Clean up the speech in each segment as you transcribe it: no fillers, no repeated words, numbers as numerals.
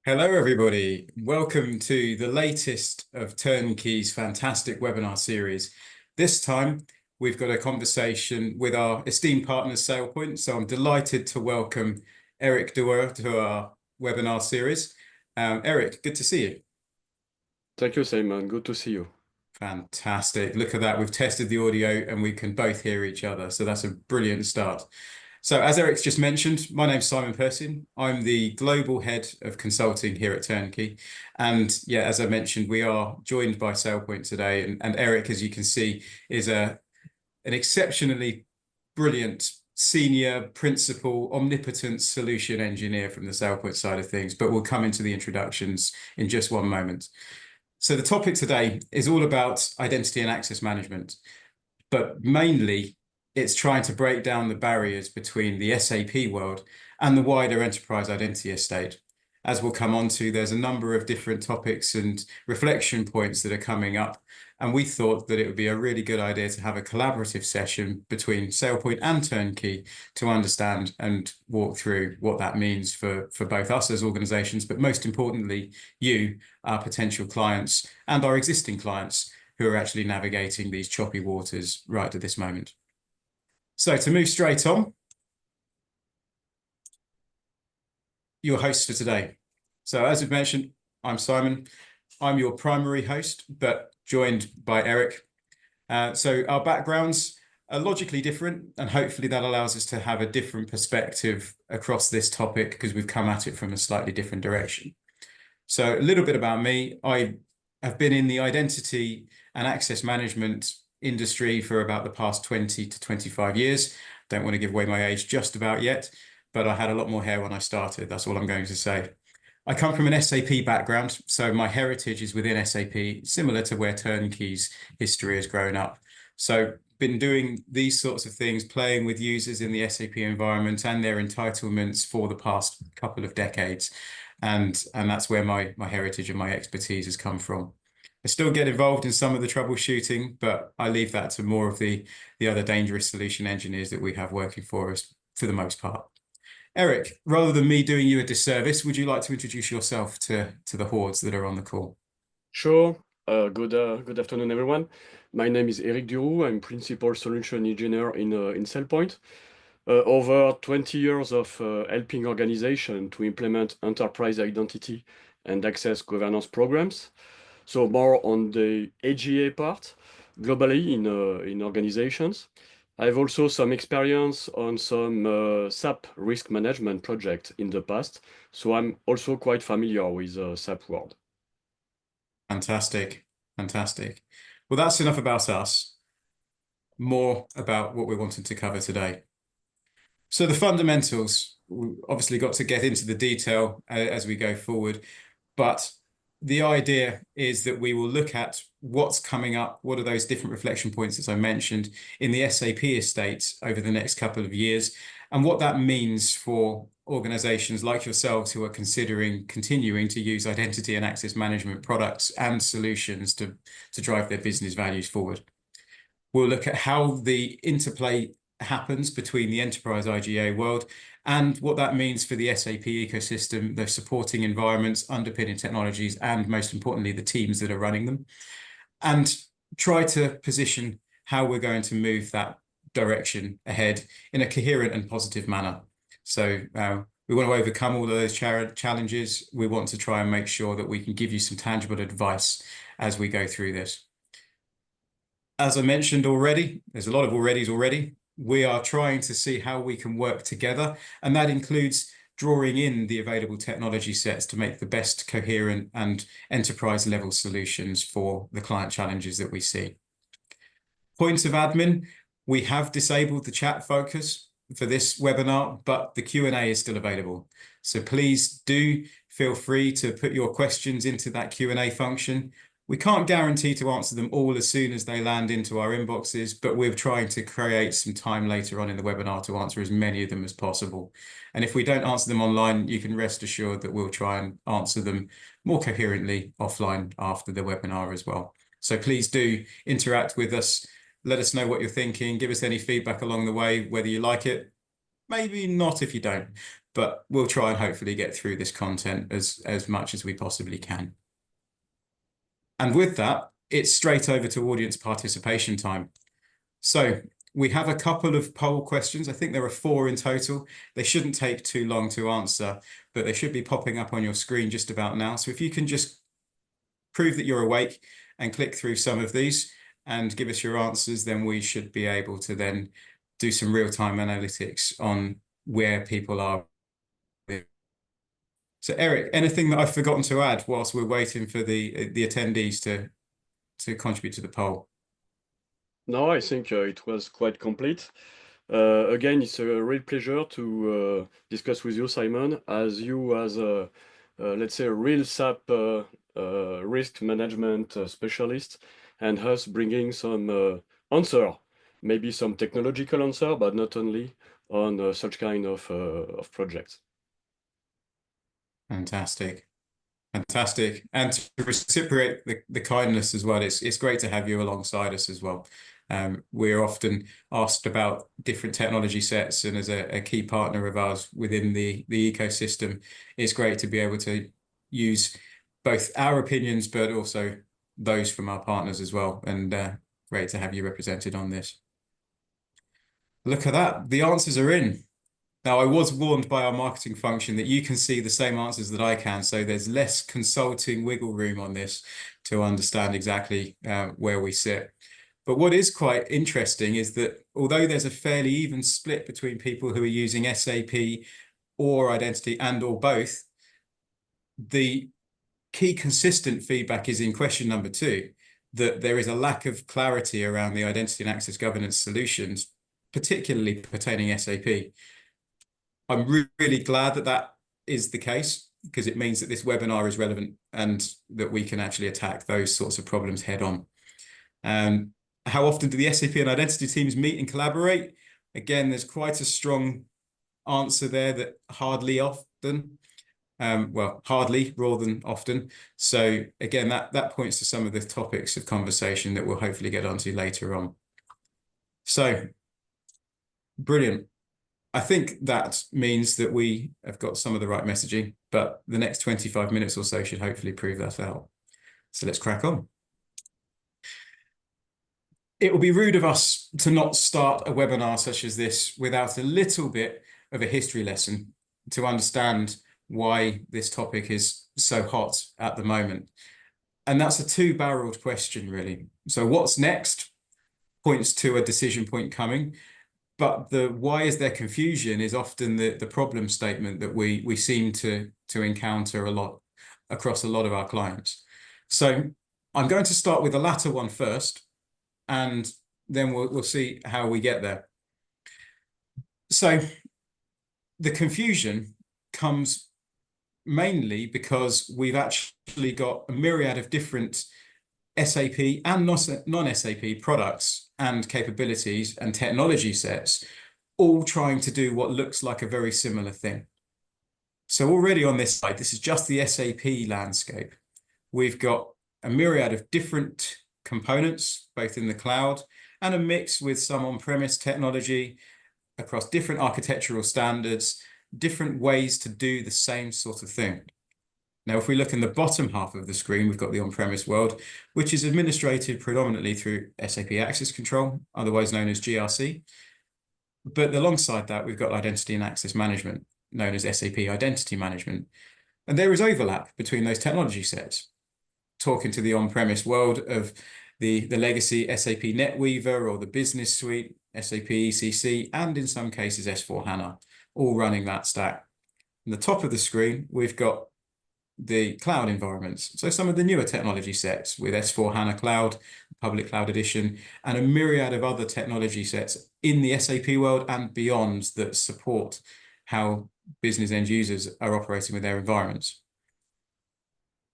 Hello, everybody. Welcome to the latest of Turnkey's fantastic webinar series. This time, we've got a conversation with our esteemed partner, SailPoint. So I'm delighted to welcome Eric Dewar to our webinar series. Eric, good to see you. Thank you, Simon. Good to see you. Fantastic. Look at that. We've tested the audio and we can both hear each other. So that's a brilliant start. So as Eric's just mentioned, my name's Simon Persin. I'm the global head of consulting here at Turnkey. And yeah, as I mentioned, we are joined by SailPoint today. And Eric, as you can see, is an exceptionally brilliant senior principal omnipotent solution engineer from the SailPoint side of things. But we'll come into the introductions in just one moment. So the topic today is all about identity and access management, but mainly it's trying to break down the barriers between the SAP world and the wider enterprise identity estate. As we'll come on to, there's a number of different topics and reflection points that are coming up. And we thought that it would be a really good idea to have a collaborative session between SailPoint and Turnkey to understand and walk through what that means for both us as organizations, but most importantly, you, our potential clients, and our existing clients who are actually navigating these choppy waters right at this moment. So to move straight on, your hosts for today. So as we've mentioned, I'm Simon. I'm your primary host, but joined by Eric. So our backgrounds are logically different, and hopefully that allows us to have a different perspective across this topic because we've come at it from a slightly different direction. So a little bit about me. I have been in the identity and access management industry for about the past 20 to 25 years. Don't want to give away my age just about yet, but I had a lot more hair when I started. That's all I'm going to say. I come from an SAP background, so my heritage is within SAP, similar to where Turnkey's history has grown up. So been doing these sorts of things, playing with users in the SAP environment and their entitlements for the past couple of decades. And that's where my heritage and my expertise has come from. I still get involved in some of the troubleshooting, but I leave that to more of the other dangerous solution engineers that we have working for us for the most part. Eric, rather than me doing you a disservice, would you like to introduce yourself to the hordes that are on the call? Sure. Good afternoon, everyone. My name is Eric Duroux. I'm Principal Solution Engineer in SailPoint. Over 20 years of helping organizations to implement enterprise identity and access governance programs. So more on the AGA part, globally in organizations. I have also some experience on some SAP risk management project in the past, so I'm also quite familiar with SAP world. Fantastic, fantastic. Well, that's enough about us. More about what we're wanting to cover today. So the fundamentals, we obviously got to get into the detail as we go forward, but the idea is that we will look at what's coming up, what are those different reflection points, as I mentioned, in the SAP estate over the next couple of years, and what that means for organizations like yourselves who are considering continuing to use identity and access management products and solutions to drive their business values forward. We'll look at how the interplay happens between the enterprise IGA world and what that means for the SAP ecosystem, the supporting environments, underpinning technologies, and most importantly, the teams that are running them, and try to position how we're going to move that direction ahead in a coherent and positive manner. So we want to overcome all of those challenges. We want to try and make sure that we can give you some tangible advice as we go through this. As I mentioned already, there's a lot of alreadys already. We are trying to see how we can work together, and that includes drawing in the available technology sets to make the best coherent and enterprise level solutions for the client challenges that we see. Points of admin, we have disabled the chat focus for this webinar, but the Q&A is still available. So please do feel free to put your questions into that Q&A function. We can't guarantee to answer them all as soon as they land into our inboxes, but we're trying to create some time later on in the webinar to answer as many of them as possible. And if we don't answer them online, you can rest assured that we'll try and answer them more coherently offline after the webinar as well. So please do interact with us. Let us know what you're thinking. Give us any feedback along the way, whether you like it, maybe not if you don't. but we'll try and hopefully get through this content as much as we possibly can. And with that, it's straight over to audience participation time. So we have a couple of poll questions. I think there are 4 in total. They shouldn't take too long to answer, but they should be popping up on your screen just about now. So if you can just prove that you're awake and click through some of these and give us your answers, then we should be able to then do some real-time analytics on where people are. So Eric, anything that I've forgotten to add whilst we're waiting for the attendees to contribute to the poll? No, I think it was quite complete. Again, it's a real pleasure to discuss with you, Simon, as you as let's say, a real SAP risk management specialist, and us bringing some answer, maybe some technological answer, but not only on such kind of projects. Fantastic. Fantastic. And to reciprocate the kindness as well, it's great to have you alongside us as well. We're often asked about different technology sets, and as a key partner of ours within the ecosystem, it's great to be able to use both our opinions, but also those from our partners as well. And great to have you represented on this. Look at that. The answers are in. Now, I was warned by our marketing function that you can see the same answers that I can, so there's less consulting wiggle room on this to understand exactly where we sit. But what is quite interesting is that although there's a fairly even split between people who are using SAP or identity and or both, the key consistent feedback is in question number 2, that there is a lack of clarity around the identity and access governance solutions, particularly pertaining SAP. I'm really glad that that is the case, because it means that this webinar is relevant and that we can actually attack those sorts of problems head on. How often do the SAP and identity teams meet and collaborate? Again, there's quite a strong answer there that hardly often. Well, hardly rather than often. So again, that points to some of the topics of conversation that we'll hopefully get onto later on. So, brilliant. I think that means that we have got some of the right messaging, but the next 25 minutes or so should hopefully prove that out. So let's crack on. It will be rude of us to not start a webinar such as this without a little bit of a history lesson to understand why this topic is so hot at the moment. And that's a 2-barreled question, really. So what's next points to a decision point coming, but the why is there confusion is often the problem statement that we seem to encounter a lot across a lot of our clients. So I'm going to start with the latter one first, and then we'll see how we get there. So the confusion comes mainly because we've actually got a myriad of different SAP and non-SAP products and capabilities and technology sets, all trying to do what looks like a very similar thing. So already on this slide, this is just the SAP landscape. We've got a myriad of different components, both in the cloud and a mix with some on-premise technology across different architectural standards, different ways to do the same sort of thing. Now, if we look in the bottom half of the screen, we've got the on-premise world, which is administrated predominantly through SAP Access Control, otherwise known as GRC. But alongside that, we've got identity and access management, known as SAP Identity Management. And there is overlap between those technology sets. Talking to the on-premise world of the legacy SAP NetWeaver or the Business Suite, SAP ECC, and in some cases S/4HANA, all running that stack. On the top of the screen, we've got the cloud environments. So some of the newer technology sets with S/4HANA Cloud, Public Cloud Edition, and a myriad of other technology sets in the SAP world and beyond that support how business end users are operating with their environments.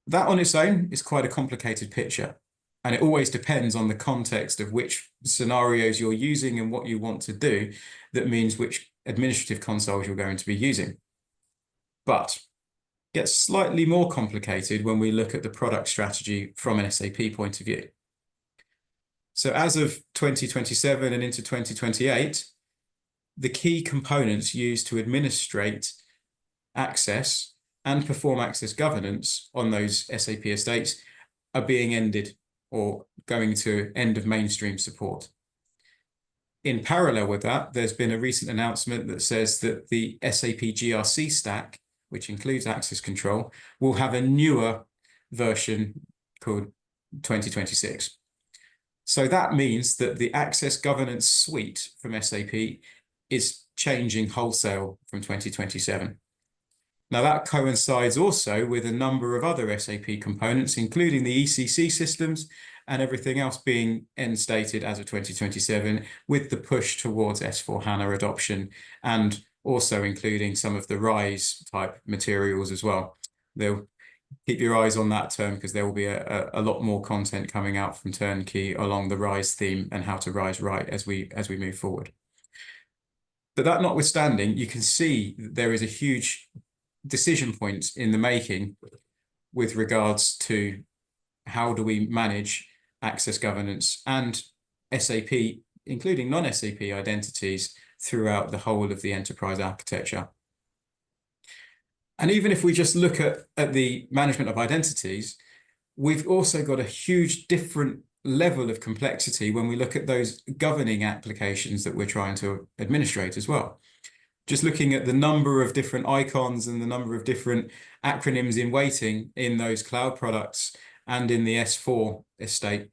That on its own is quite a complicated picture, and it always depends on the context of which scenarios you're using and what you want to do. That means which administrative consoles you're going to be using. But it gets slightly more complicated when we look at the product strategy from an SAP point of view. So as of 2027 and into 2028, the key components used to administrate access and perform access governance on those SAP estates are being ended or going to end of mainstream support. In parallel with that, there's been a recent announcement that says that the SAP GRC stack, which includes access control, will have a newer version called 2026. So that means that the access governance suite from SAP is changing wholesale from 2027. Now that coincides also with a number of other SAP components, including the ECC systems and everything else being end stated as of 2027, with the push towards S/4HANA adoption and also including some of the RISE type materials as well. They'll keep your eyes on that term because there will be a lot more content coming out from Turnkey along the RISE theme and how to RISE right as we move forward. But that notwithstanding, you can see there is a huge decision point in the making with regards to how do we manage access governance and SAP, including non-SAP identities throughout the whole of the enterprise architecture. And even if we just look at the management of identities, we've also got a huge different level of complexity when we look at those governing applications that we're trying to administrate as well. Just looking at the number of different icons and the number of different acronyms in waiting in those cloud products and in the S4 estate,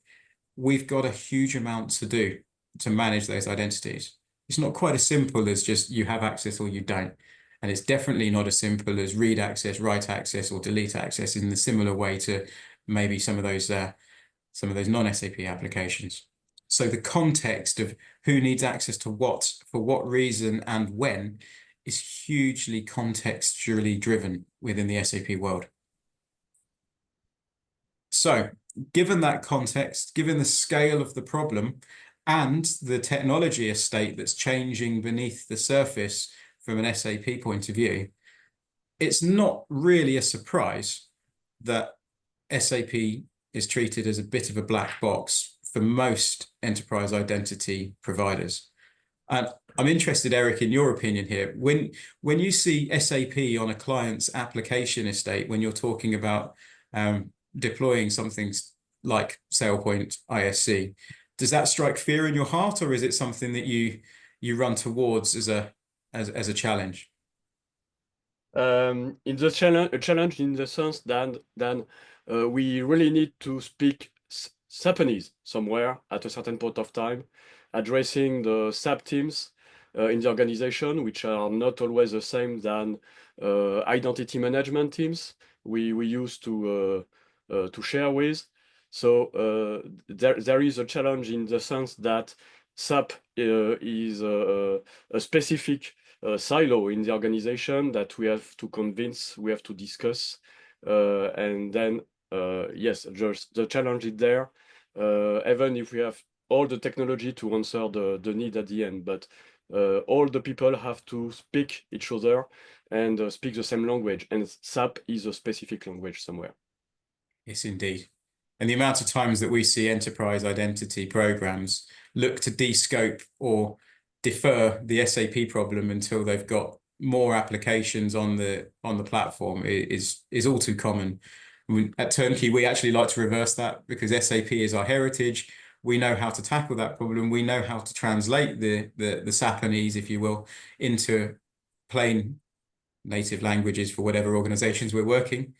we've got a huge amount to do to manage those identities. It's not quite as simple as just you have access or you don't. And it's definitely not as simple as read access, write access, or delete access in the similar way to maybe some of those non-SAP applications. So the context of who needs access to what, for what reason, and when is hugely contextually driven within the SAP world. So given that context, given the scale of the problem and the technology estate that's changing beneath the surface from an SAP point of view, it's not really a surprise that SAP is treated as a bit of a black box for most enterprise identity providers. And I'm interested, Eric, in your opinion here. When you see SAP on a client's application estate, when you're talking about deploying something like SailPoint ISC, does that strike fear in your heart, or is it something that you run towards as a challenge? In the challenge in the sense that we really need to speak Japanese somewhere at a certain point of time, addressing the SAP teams in the organization, which are not always the same than identity management teams we used to share with. So there is a challenge in the sense that SAP is a specific silo in the organization that we have to convince, we have to discuss, and then yes, just the challenge is there, even if we have all the technology to answer the need at the end, but all the people have to speak each other and speak the same language, and SAP is a specific language somewhere. Yes, indeed. And the amount of times that we see enterprise identity programs look to de-scope or defer the SAP problem until they've got more applications on the platform is all too common. At Turnkey, we actually like to reverse that because SAP is our heritage. We know how to tackle that problem. We know how to translate the Sapanese, if you will, into plain native languages for whatever organizations we're working.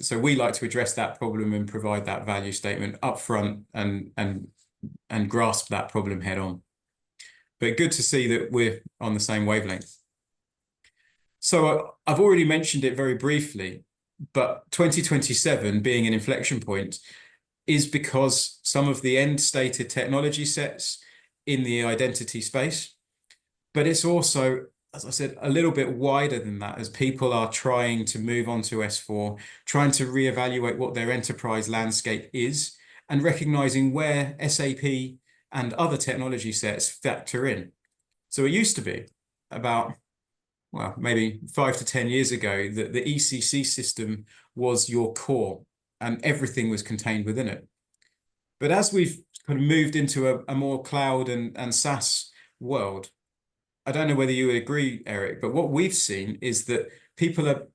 So we like to address that problem and provide that value statement upfront and grasp that problem head on. But good to see that we're on the same wavelength. So I've already mentioned it very briefly, but 2027 being an inflection point is because some of the end stated technology sets in the identity space, but it's also, as I said, a little bit wider than that as people are trying to move on to S4, trying to reevaluate what their enterprise landscape is and recognizing where SAP and other technology sets factor in. So it used to be about, well, maybe 5 to 10 years ago that the ECC system was your core and everything was contained within it. But as we've kind of moved into a more cloud and SaaS world, I don't know whether you would agree, Eric, but what we've seen is that people are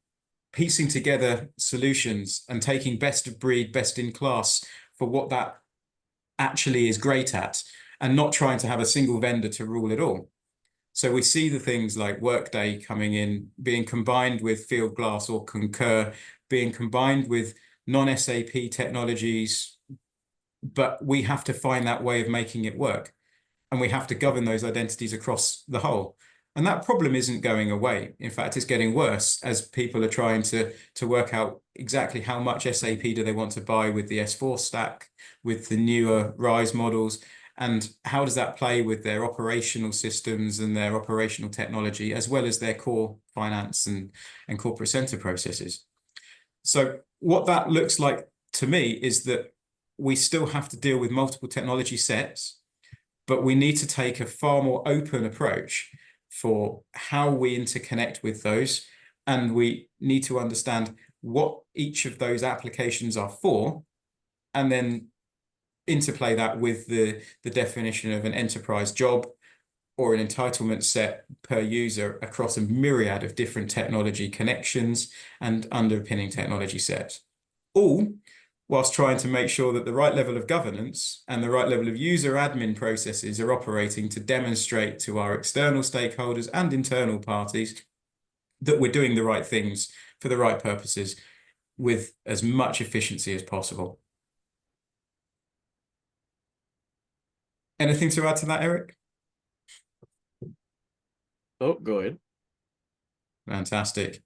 piecing together solutions and taking best of breed, best in class for what that actually is great at, and not trying to have a single vendor to rule it all. So we see the things like Workday coming in, being combined with Fieldglass or Concur, being combined with non-SAP technologies, but we have to find that way of making it work. And we have to govern those identities across the whole. And that problem isn't going away. In fact, it's getting worse as people are trying to work out exactly how much SAP do they want to buy with the S4 stack, with the newer RISE models, and how does that play with their operational systems and their operational technology, as well as their core finance and corporate center processes. So what that looks like to me is that we still have to deal with multiple technology sets, but we need to take a far more open approach for how we interconnect with those. And we need to understand what each of those applications are for, and then interplay that with the definition of an enterprise job or an entitlement set per user across a myriad of different technology connections and underpinning technology sets, all whilst trying to make sure that the right level of governance and the right level of user admin processes are operating to demonstrate to our external stakeholders and internal parties that we're doing the right things for the right purposes with as much efficiency as possible. Anything to add to that, Eric? Oh, go ahead. Fantastic.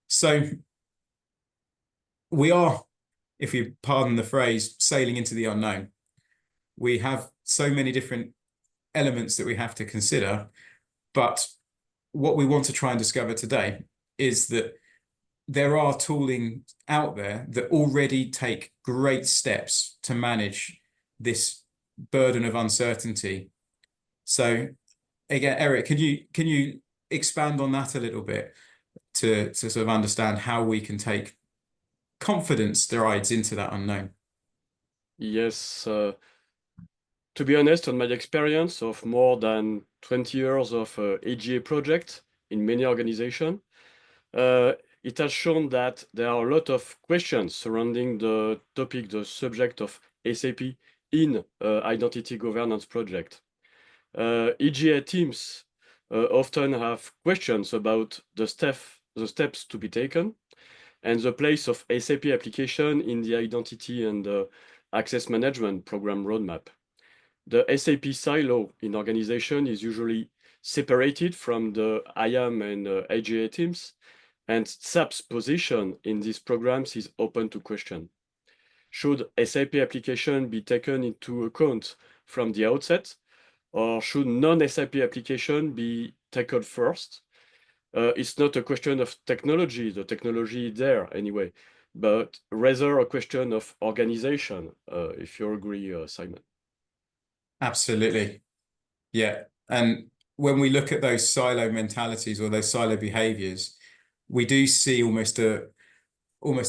So we are, if you pardon the phrase, sailing into the unknown. We have so many different elements that we have to consider, but what we want to try and discover today is that there are tooling out there that already take great steps to manage this burden of uncertainty. So again, Eric, can you expand on that a little bit to sort of understand how we can take confidence strides into that unknown? Yes, to be honest, on my experience of more than 20 years of AGA project in many organizations, it has shown that there are a lot of questions surrounding the topic, the subject of SAP in identity governance project. EGA teams often have questions about the steps to be taken and the place of SAP application in the identity and access management program roadmap. The SAP silo in organization is usually separated from the IAM and AGA teams, and SAP's position in these programs is open to question. Should SAP application be taken into account from the outset, or should non-SAP application be tackled first? It's not a question of technology, the technology is there anyway, but rather a question of organization, if you agree, Simon. Absolutely. Yeah. And when we look at those silo mentalities or those silo behaviors, we do see almost a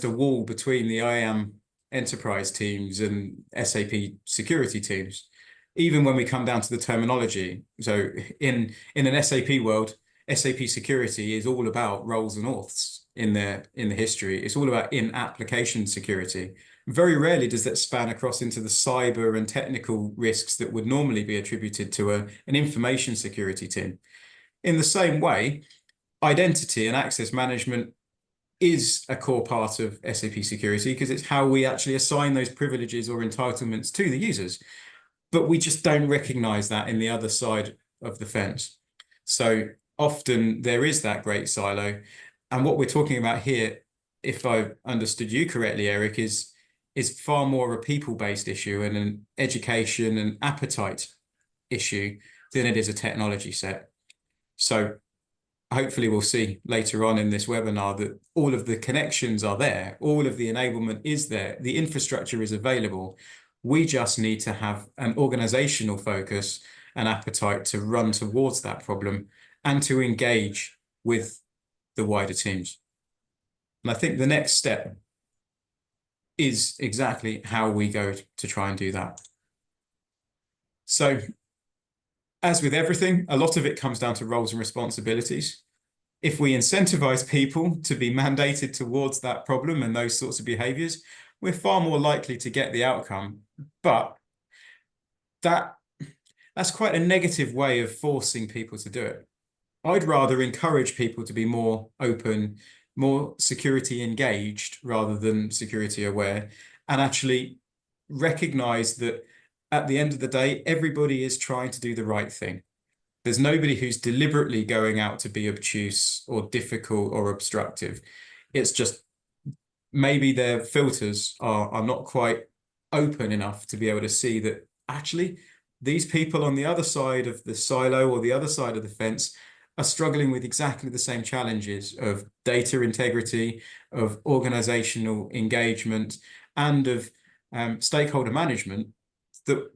wall between the IAM enterprise teams and SAP security teams, even when we come down to the terminology. So in an SAP world, SAP security is all about roles and auths in the history. It's all about in-application security. Very rarely does that span across into the cyber and technical risks that would normally be attributed to an information security team. In the same way, identity and access management is a core part of SAP security because it's how we actually assign those privileges or entitlements to the users. But we just don't recognize that in the other side of the fence. So often there is that great silo. And what we're talking about here, if I understood you correctly, Eric, is far more a people-based issue and an education and appetite issue than it is a technology set. So hopefully we'll see later on in this webinar that all of the connections are there, all of the enablement is there, the infrastructure is available. We just need to have an organizational focus and appetite to run towards that problem and to engage with the wider teams. And I think the next step is exactly how we go to try and do that. So as with everything, a lot of it comes down to roles and responsibilities. If we incentivize people to be mandated towards that problem and those sorts of behaviors, we're far more likely to get the outcome. But that's quite a negative way of forcing people to do it. I'd rather encourage people to be more open, more security engaged rather than security aware, and actually recognize that at the end of the day, everybody is trying to do the right thing. There's nobody who's deliberately going out to be obtuse or difficult or obstructive. It's just maybe their filters are not quite open enough to be able to see that actually these people on the other side of the silo or the other side of the fence are struggling with exactly the same challenges of data integrity, of organizational engagement, and of stakeholder management that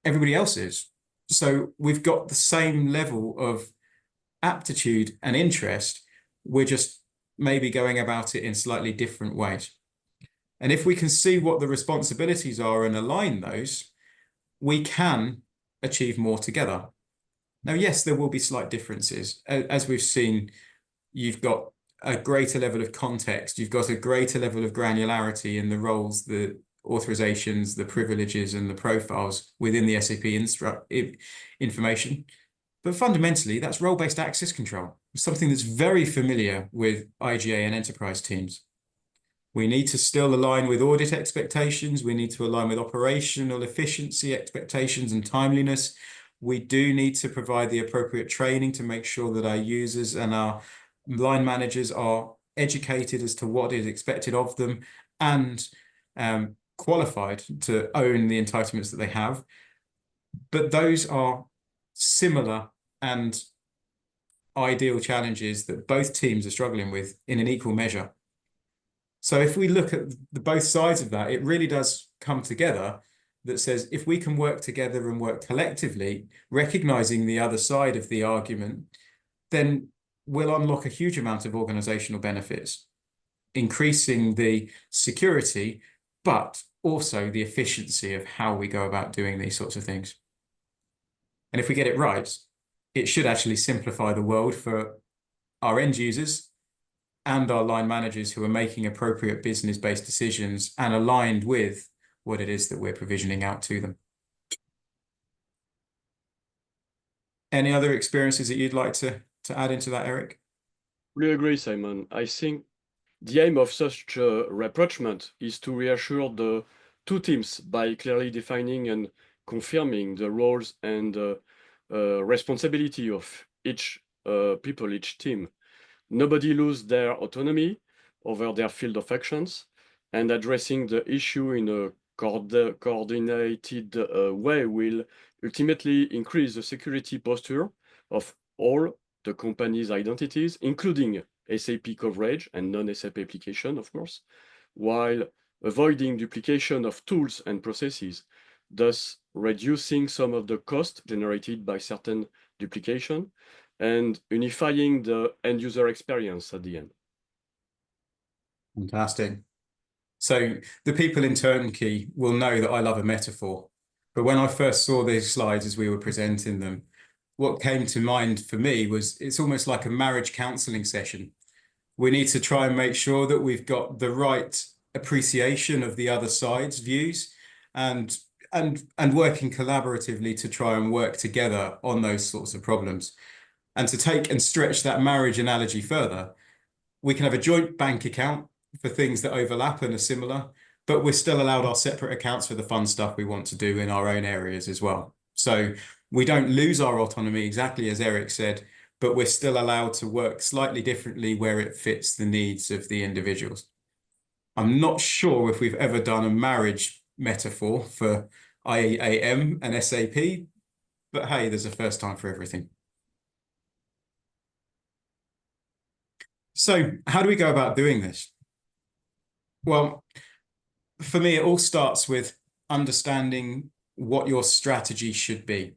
everybody else is. So we've got the same level of aptitude and interest. We're just maybe going about it in slightly different ways. And if we can see what the responsibilities are and align those, we can achieve more together. Now, yes, there will be slight differences. As we've seen, you've got a greater level of context, you've got a greater level of granularity in the roles, the authorizations, the privileges, and the profiles within the SAP information. But fundamentally, that's role-based access control, something that's very familiar with IGA and enterprise teams. We need to still align with audit expectations. We need to align with operational efficiency expectations and timeliness. We do need to provide the appropriate training to make sure that our users and our line managers are educated as to what is expected of them and qualified to own the entitlements that they have. But those are similar and ideal challenges that both teams are struggling with in an equal measure. So if we look at both sides of that, it really does come together that says if we can work together and work collectively, recognizing the other side of the argument, then we'll unlock a huge amount of organizational benefits, increasing the security, but also the efficiency of how we go about doing these sorts of things. And if we get it right, it should actually simplify the world for our end users and our line managers who are making appropriate business-based decisions and aligned with what it is that we're provisioning out to them. Any other experiences that you'd like to add into that, Eric? Really agree, Simon. I think the aim of such rapprochement is to reassure the two teams by clearly defining and confirming the roles and responsibility of each each team. Nobody lose their autonomy over their field of actions, and addressing the issue in a coordinated way will ultimately increase the security posture of all the company's identities, including SAP coverage and non-SAP application, of course, while avoiding duplication of tools and processes, thus reducing some of the cost generated by certain duplication and unifying the end user experience at the end. Fantastic. So the people in Turnkey will know that I love a metaphor. But when I first saw these slides as we were presenting them, what came to mind for me was it's almost like a marriage counseling session. We need to try and make sure that we've got the right appreciation of the other side's views and working collaboratively to try and work together on those sorts of problems. And to take and stretch that marriage analogy further, we can have a joint bank account for things that overlap and are similar, but we're still allowed our separate accounts for the fun stuff we want to do in our own areas as well. So we don't lose our autonomy, exactly as Eric said, but we're still allowed to work slightly differently where it fits the needs of the individuals. I'm not sure if we've ever done a marriage metaphor for IAM and SAP, but hey, there's a first time for everything. So how do we go about doing this? Well, for me, it all starts with understanding what your strategy should be.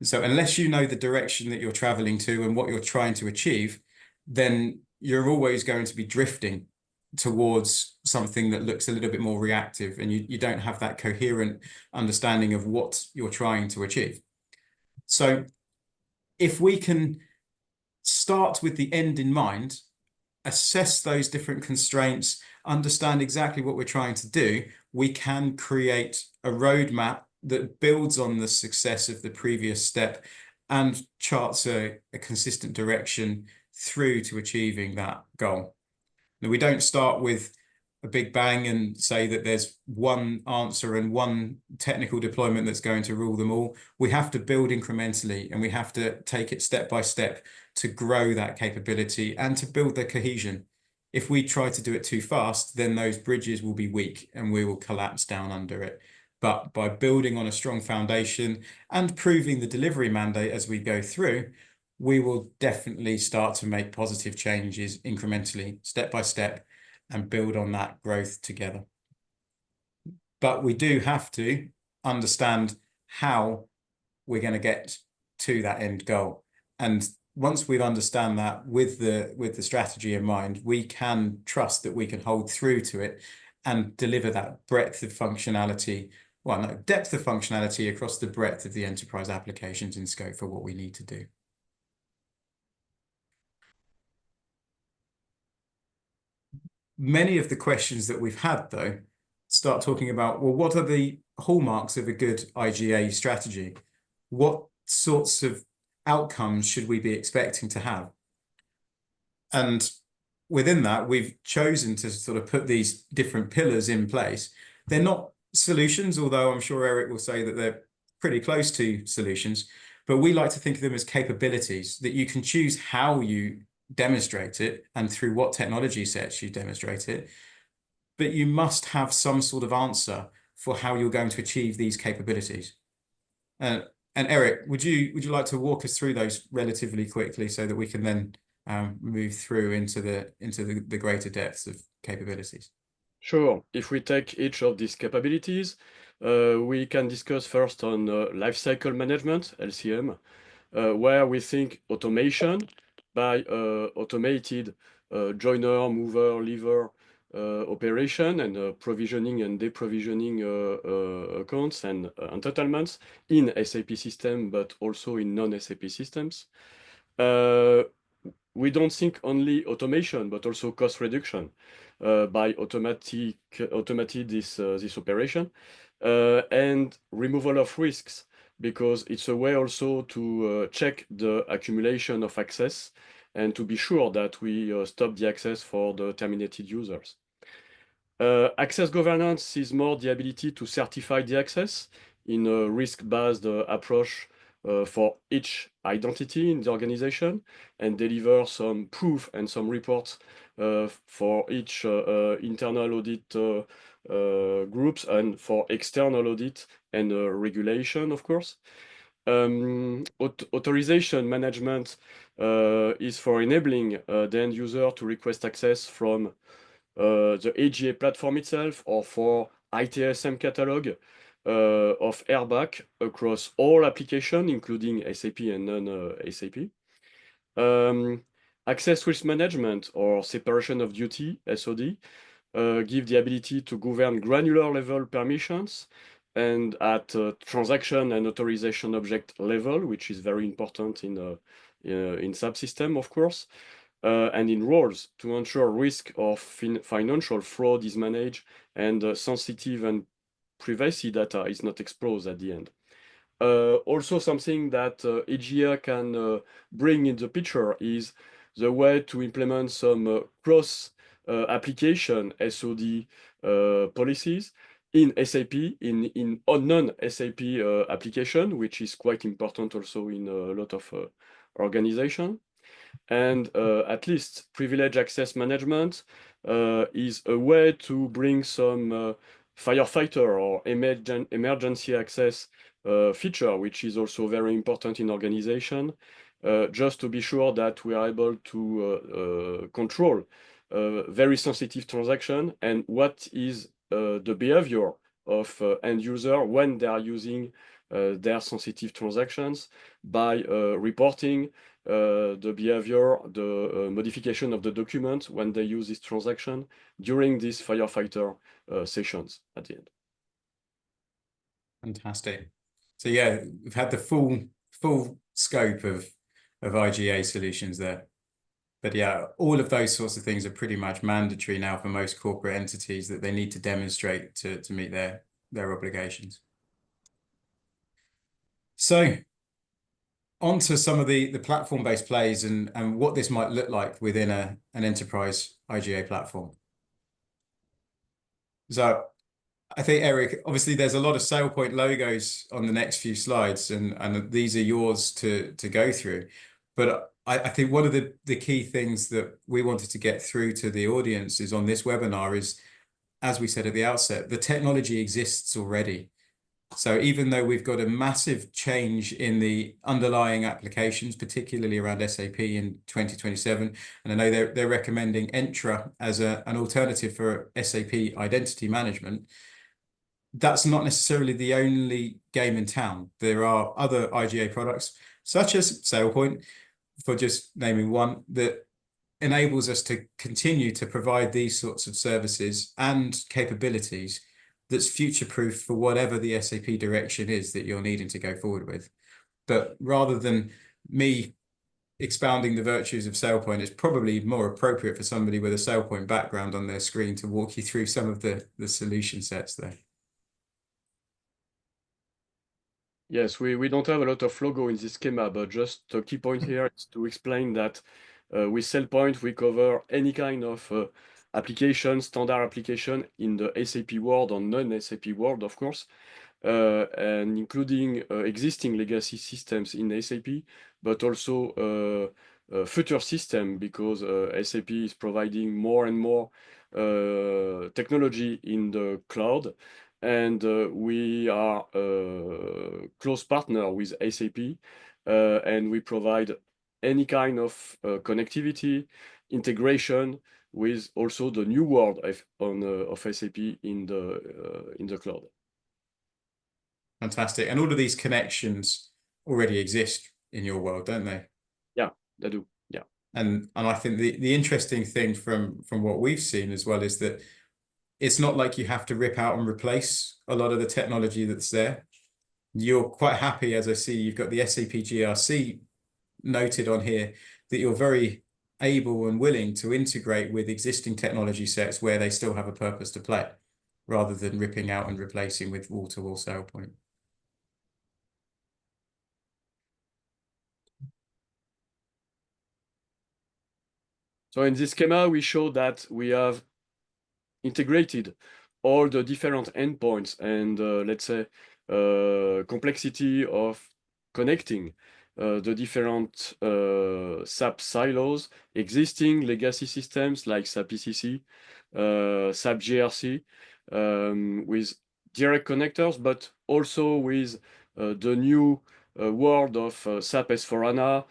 So unless you know the direction that you're traveling to and what you're trying to achieve, then you're always going to be drifting towards something that looks a little bit more reactive, and you don't have that coherent understanding of what you're trying to achieve. So if we can start with the end in mind, assess those different constraints, understand exactly what we're trying to do, we can create a roadmap that builds on the success of the previous step and charts a consistent direction through to achieving that goal. Now, we don't start with a big bang and say that there's one answer and one technical deployment that's going to rule them all. We have to build incrementally, and we have to take it step by step to grow that capability and to build the cohesion. If we try to do it too fast, then those bridges will be weak and we will collapse down under it. But by building on a strong foundation and proving the delivery mandate as we go through, we will definitely start to make positive changes incrementally, step by step, and build on that growth together. But we do have to understand how we're going to get to that end goal. And once we understand that with the strategy in mind, we can trust that we can hold through to it and deliver that breadth of functionality, well, no, depth of functionality across the breadth of the enterprise applications in scope for what we need to do. Many of the questions that we've had, though, start talking about, well, what are the hallmarks of a good IGA strategy? What sorts of outcomes should we be expecting to have? And within that, we've chosen to sort of put these different pillars in place. They're not solutions, although I'm sure Eric will say that they're pretty close to solutions, but we like to think of them as capabilities that you can choose how you demonstrate it and through what technology sets you demonstrate it, but you must have some sort of answer for how you're going to achieve these capabilities. And Eric, would you like to walk us through those relatively quickly so that we can then move through into the greater depths of capabilities? Sure. If we take each of these capabilities, we can discuss first on lifecycle management, LCM, where we think automation by automated joiner, mover, lever operation and provisioning and deprovisioning accounts and entitlements in SAP system, but also in non-SAP systems. We don't think only automation, but also cost reduction by automated this operation and removal of risks, because it's a way also to check the accumulation of access and to be sure that we stop the access for the terminated users. Access governance is more the ability to certify the access in a risk-based approach for each identity in the organization and deliver some proof and some reports for each internal audit groups and for external audit and regulation, of course. Authorization management is for enabling the end user to request access from the AGA platform itself or for ITSM catalog of Airback across all applications, including SAP and non-SAP. Access risk management or separation of duty, SOD, give the ability to govern granular level permissions and at transaction and authorization object level, which is very important in subsystem, of course. And in roles to ensure risk of financial fraud is managed and sensitive and privacy data is not exposed at the end. Also something that AGA can bring in the picture is the way to implement some cross application SOD policies in SAP, in non-SAP application, which is quite important also in a lot of organization. And at least privilege access management is a way to bring some firefighter or emergency access feature, which is also very important in organization, just to be sure that we are able to control very sensitive transaction and what is the behavior of end user when they are using their sensitive transactions by reporting the behavior, the modification of the document when they use this transaction during these firefighter sessions at the end. Fantastic. So yeah, we've had the full scope of of IGA solutions there. But yeah, all of those sorts of things are pretty much mandatory now for most corporate entities that they need to demonstrate to meet their obligations. So on to some of the platform-based plays and what this might look like within an enterprise IGA platform. So I think, Eric, obviously there's a lot of SailPoint logos on the next few slides, and these are yours to go through. But I think one of the key things that we wanted to get through to the audience is on this webinar is, as we said at the outset, the technology exists already. So even though we've got a massive change in the underlying applications, particularly around SAP in 2027, and I know they're recommending Entra as an alternative for SAP identity management, that's not necessarily the only game in town. There are other IGA products, such as SailPoint, for just naming one, that enables us to continue to provide these sorts of services and capabilities that's future-proof for whatever the SAP direction is that you're needing to go forward with. But rather than me expounding the virtues of SailPoint, it's probably more appropriate for somebody with a SailPoint background on their screen to walk you through some of the solution sets there. Yes, we don't have a lot of logo in this schema, but just a key point here is to explain that with SailPoint, we cover any kind of application, standard application in the SAP world or non-SAP world, of course, and including existing legacy systems in SAP, but also future system, because SAP is providing more and more technology in the cloud. And we are a close partner with SAP, and we provide any kind of connectivity, integration with also the new world of SAP in the cloud. Fantastic. And all of these connections already exist in your world, don't they? Yeah, they do. Yeah. And I think the interesting thing from what we've seen as well is that it's not like you have to rip out and replace a lot of the technology that's there. You're quite happy, as I see, you've got the SAP GRC noted on here, that you're very able and willing to integrate with existing technology sets where they still have a purpose to play, rather than ripping out and replacing with wall-to-wall SailPoint. So in this schema, we show that we have integrated all the different endpoints and let's say complexity of connecting the different SAP silos, existing legacy systems like SAP ECC, SAP GRC, with direct connectors, but also with the new world of SAP S4HANA,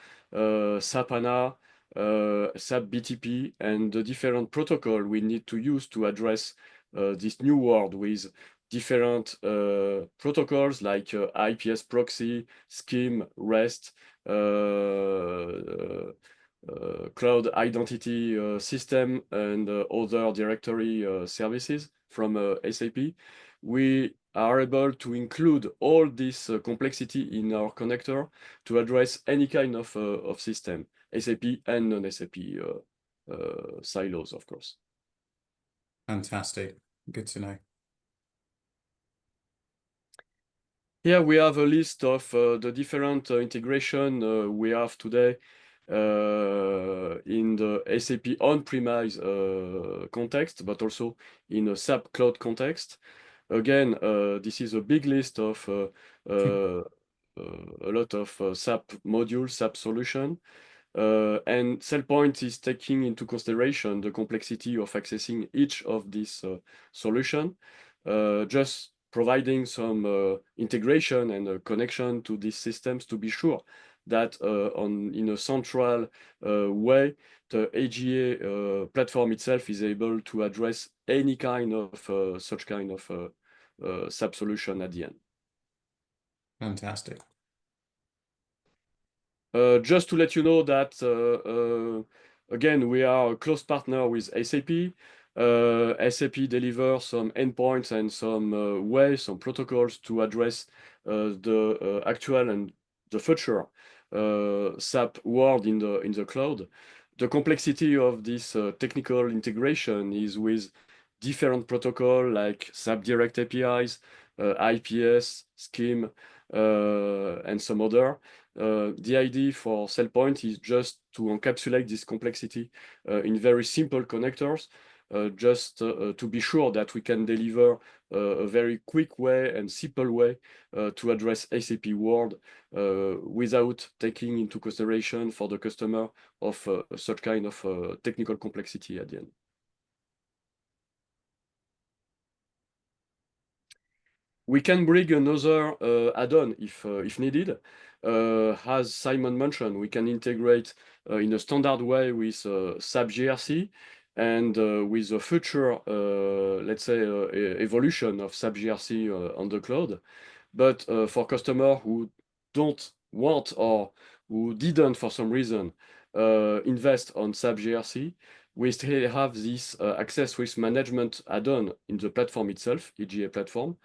SAP HANA, SAP BTP, and the different protocol we need to use to address this new world with different protocols like IPS proxy, scheme, REST, cloud identity system, and other directory services from SAP. We are able to include all this complexity in our connector to address any kind of system, SAP and non-SAP silos, of course. Fantastic. Good to know. Here we have a list of the different integration we have today in the SAP on-premise context, but also in a SAP cloud context. Again, this is a big list of a lot of SAP modules, SAP solution. And SailPoint is taking into consideration the complexity of accessing each of these solution, just providing some integration and a connection to these systems to be sure that in a central way, the AGA platform itself is able to address any kind of such kind of SAP solution at the end. Fantastic. Just to let you know that, again, we are a close partner with SAP. SAP delivers some endpoints and some ways, some protocols to address the actual and the future SAP world in the cloud. The complexity of this technical integration is with different protocol like SAP Direct APIs, IPS, Scheme, and some other. The idea for SailPoint is just to encapsulate this complexity in very simple connectors, just to be sure that we can deliver a very quick way and simple way to address SAP world without taking into consideration for the customer of such kind of technical complexity at the end. We can bring another add-on if needed. As Simon mentioned, we can integrate in a standard way with SAP GRC and with the future, let's say, evolution of SAP GRC on the cloud. But for customers who don't want or who didn't, for some reason, invest on SAP GRC, we still have this access risk management add-on in the platform itself, EGA platform,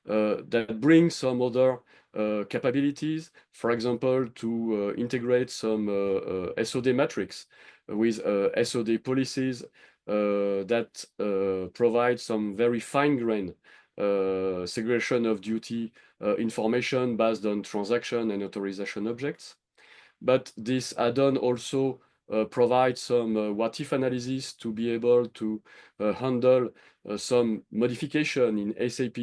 that brings some other capabilities, for example, to integrate some SOD matrix with SOD policies that provide some very fine-grained segregation of duty information based on transaction and authorization objects. But this add-on also provides some what-if analysis to be able to handle some modification in SAP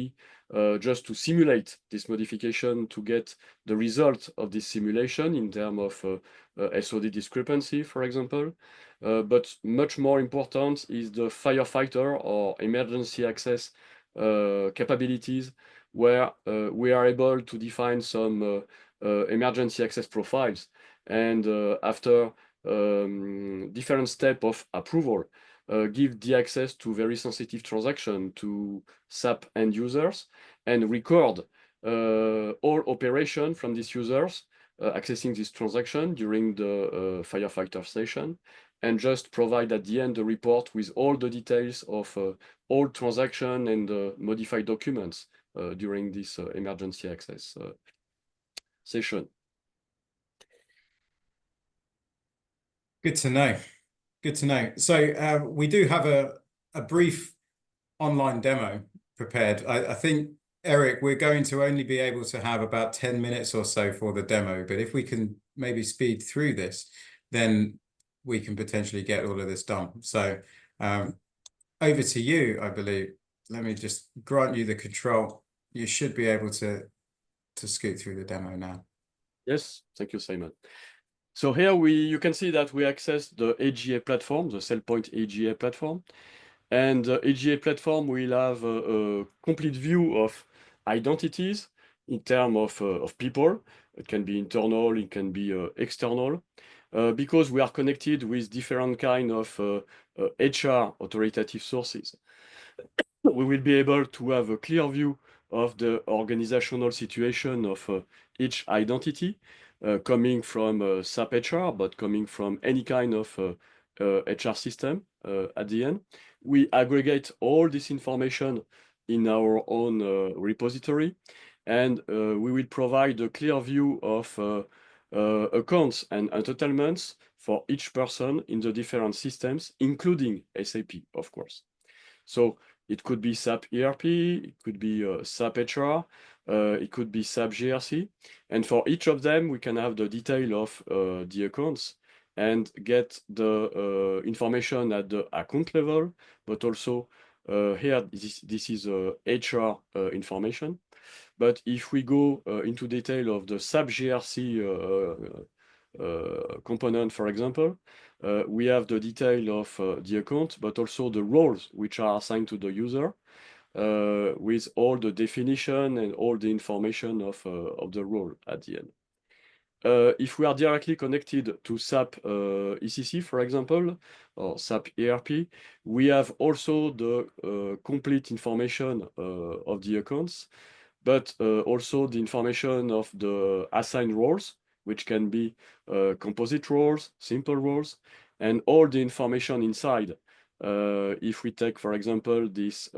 just to simulate this modification to get the result of this simulation in terms of SOD discrepancy, for example. But much more important is the firefighter or emergency access capabilities, where we are able to define some emergency access profiles. And after different step of approval, give the access to very sensitive transaction to SAP end users and record all operation from these users accessing this transaction during the firefighter session, and just provide at the end the report with all the details of all transaction and modified documents during this emergency access session. Good to know. Good to know. So we do have a brief online demo prepared. I think, Eric, we're going to only be able to have about 10 minutes or so for the demo, but if we can maybe speed through this, then we can potentially get all of this done. So over to you, I believe. Let me just grant you the control. You should be able to scoot through the demo now. Yes, thank you, Simon. So here you can see that we access the AGA platform, the SailPoint AGA platform. And the AGA platform will have a complete view of identities in terms of people. It can be internal, it can be external, because we are connected with different kind of HR authoritative sources. We will be able to have a clear view of the organizational situation of each identity, coming from SAP HR, but coming from any kind of HR system at the end. We aggregate all this information in our own repository, and we will provide a clear view of accounts and entitlements for each person in the different systems, including SAP, of course. So it could be SAP ERP, it could be SAP HR, it could be SAP GRC. And for each of them, we can have the detail of the accounts and get the information at the account level, but also here, this is HR information. But if we go into detail of the SAP GRC component, for example, we have the detail of the account, but also the roles which are assigned to the user, with all the definition and all the information of the role at the end. If we are directly connected to SAP ECC, for example, or SAP ERP, we have also the complete information of the accounts, but also the information of the assigned roles, which can be composite roles, simple roles, and all the information inside. If we take, for example, this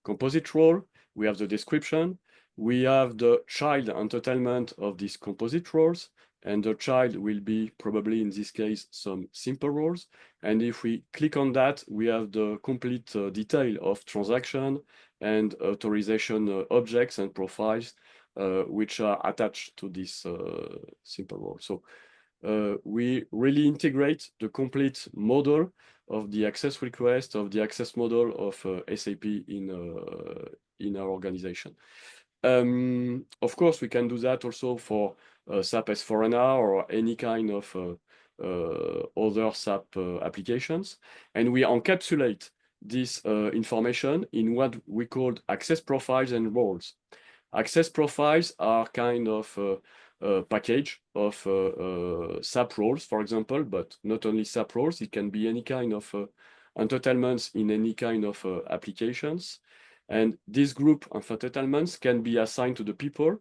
composite role, we have the description, we have the child entitlement of these composite roles, and the child will be probably in this case some simple roles. And if we click on that, we have the complete detail of transaction and authorization objects and profiles which are attached to this simple role. So we really integrate the complete model of the access request, of the access model of SAP in our organization. Of course, we can do that also for SAP S/4HANA or any kind of other SAP applications. And we encapsulate this information in what we call access profiles and roles. Access profiles are kind of package of SAP roles, for example, but not only SAP roles, it can be any kind of entitlements in any kind of applications. And this group of entitlements can be assigned to the people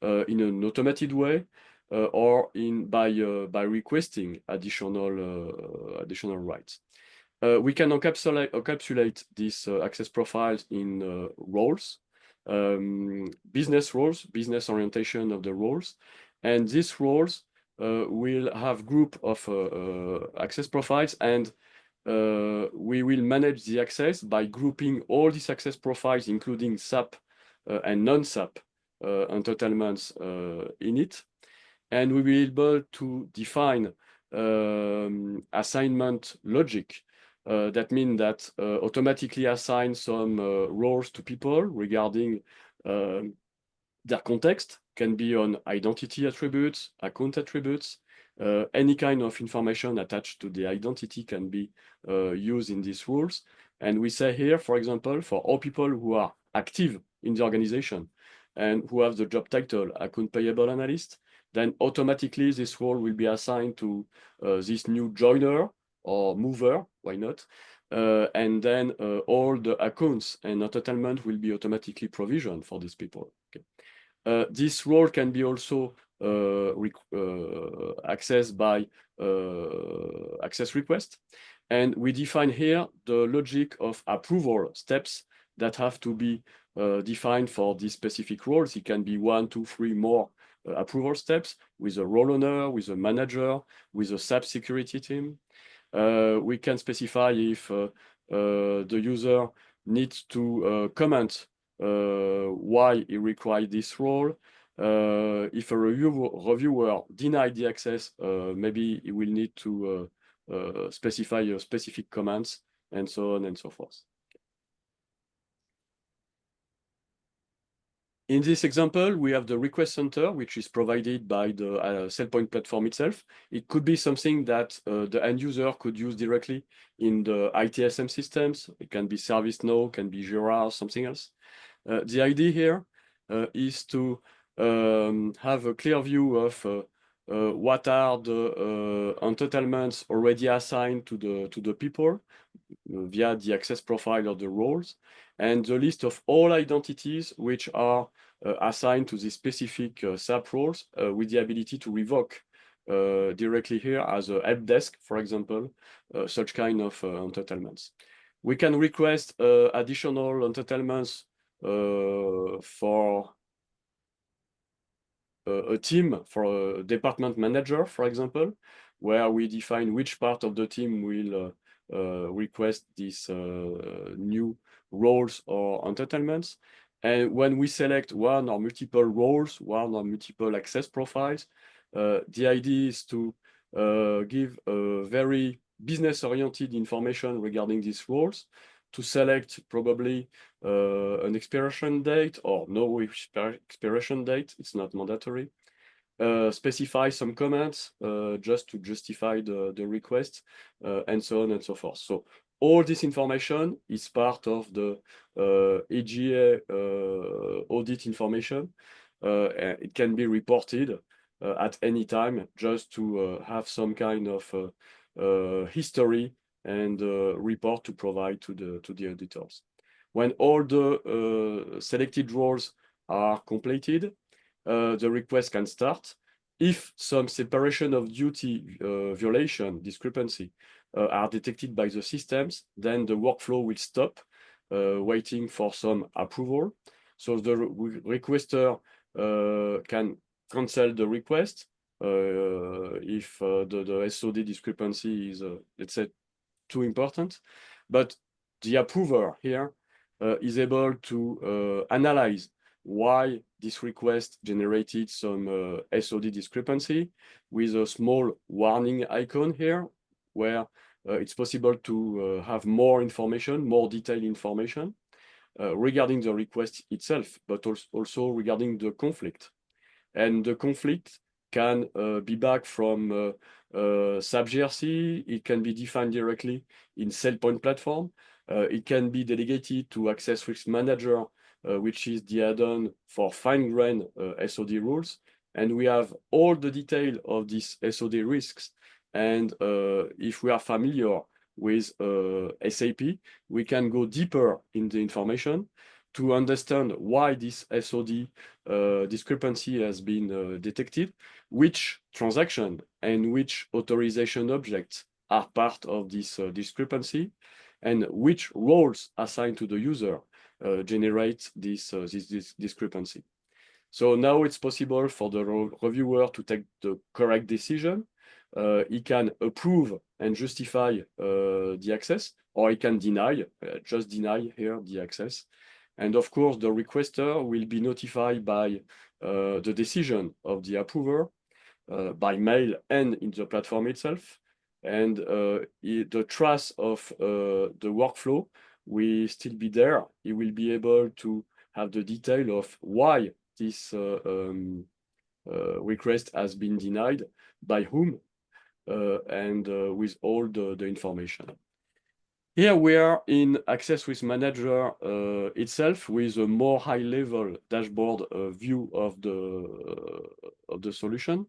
in an automated way or by requesting additional rights. We can encapsulate these access profiles in roles, business roles, business orientation of the roles. And these roles will have group of access profiles, and we will manage the access by grouping all these access profiles, including SAP and non-SAP entitlements in it. And we will be able to define assignment logic. That means that automatically assign some roles to people regarding their context, can be on identity attributes, account attributes, any kind of information attached to the identity can be used in these rules. And we say here, for example, for all people who are active in the organization and who have the job title account payable analyst, then automatically this role will be assigned to this new joiner or mover, why not? And then all the accounts and entitlement will be automatically provisioned for these people. Okay. This role can be also accessed by access request. And we define here the logic of approval steps that have to be defined for these specific roles. It can be 1, 2, 3 more approval steps with a role owner, with a manager, with a SAP security team. We can specify if the user needs to comment why he required this role. If a reviewer denied the access, maybe he will need to specify specific commands, and so on and so forth. In this example, we have the request center, which is provided by the SailPoint platform itself. It could be something that the end user could use directly in the ITSM systems. It can be ServiceNow, can be Jira, or something else. The idea here is to have a clear view of what are the entitlements already assigned to the people via the access profile of the roles, and the list of all identities which are assigned to the specific SAP roles with the ability to revoke directly here as a help desk, for example, such kind of entitlements. We can request additional entitlements for a team, for a department manager, for example, where we define which part of the team will request these new roles or entitlements. And when we select one or multiple roles, one or multiple access profiles, the idea is to give a very business-oriented information regarding these roles, to select probably an expiration date or no expiration date, it's not mandatory. Specify some comments just to justify the request, and so on and so forth. So all this information is part of the EGA audit information. It can be reported at any time just to have some kind of history and report to provide to the auditors. When all the selected roles are completed, the request can start. If some separation of duty violation, discrepancy, are detected by the systems, then the workflow will stop, waiting for some approval. So the requester can cancel the request, if the SOD discrepancy is, let's say, too important. But the approver here is able to analyze why this request generated some SOD discrepancy with a small warning icon here, where it's possible to have more information, more detailed information regarding the request itself, but also regarding the conflict. And the conflict can be back from SAP GRC. It can be defined directly in SailPoint platform. It can be delegated to Access Risk Manager, which is the add-on for fine-grained SOD rules. And we have all the detail of these SOD risks. And if we are familiar with SAP, we can go deeper in the information to understand why this SOD discrepancy has been detected, which transaction and which authorization objects are part of this discrepancy, and which roles assigned to the user generate this discrepancy. So now it's possible for the reviewer to take the correct decision. He can approve and justify the access, or he can deny, just deny here the access. And of course, the requester will be notified by the decision of the approver by mail and in the platform itself. And the trace of the workflow will still be there. He will be able to have the detail of why this request has been denied, by whom, and with all the information. Here we are in Access Risk Manager itself with a more high-level dashboard view of the solution.